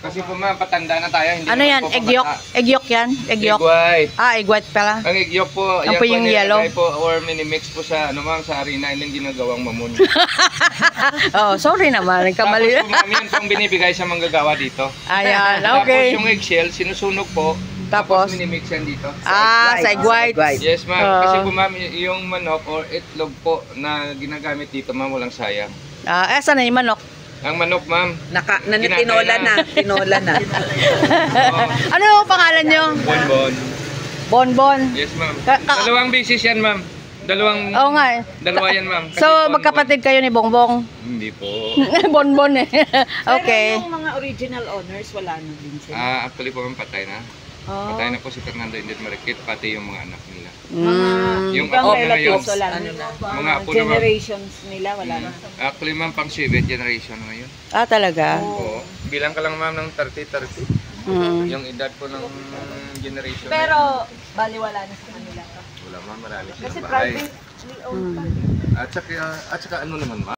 Kasi po ma'am, patanda na tayo. Hindi Ano naman yan? po Egg yolk? pabata. Egg yolk yan? Egg yolk? Egg white. Ah, egg white pala. Ang egg yolk po, Yan yan po yung yellow. po or minimix po sa, ano ma'am, sa harina, yung ginagawang mamon. Oh, sorry naman. Nagkamali. Tapos po ma'am, yun pong binibigay sa manggagawa dito. Ayan, Tapos okay. yung eggshell, sinusunog po. Tapos? Minimix yan dito. Ah, sa egg white. Yes ma'am, Oh. kasi po ma'am, yung manok or itlog po na ginagamit dito ma'am, walang sayang. Ah, saan na yung manok? Ang manok ma'am, Tinola na. oh, Ano yung pangalan nyo? bonbon. Bonbon. Yes ma'am. Ka- Dalawang bisis yan ma'am. Oo nga eh. Dalawa yan ma'am. Kasi So, bonbon. magkapatid kayo ni Bongbong? Hindi po. Bonbon eh. Okay. Pero yung mga original owners, wala na din sila. Actually po ma'am, patay na. Oh. Patay na po si Fernando Indet Marikit, pati yung mga anak nila. Yung Ibang apo na relatives, ngayon. wala na. Mga apo na ma'am. Generations nila, wala na. Actually ma'am, pang 7th generation ngayon. Ah, talaga? Oo. Bilang ka lang ma'am ng 30-30. Yung edad po ng generation. Pero, baliwala na sa kanila. wala ma'am, marami Kasi silang bahay. privately owned pa. At saka ano naman ma'am?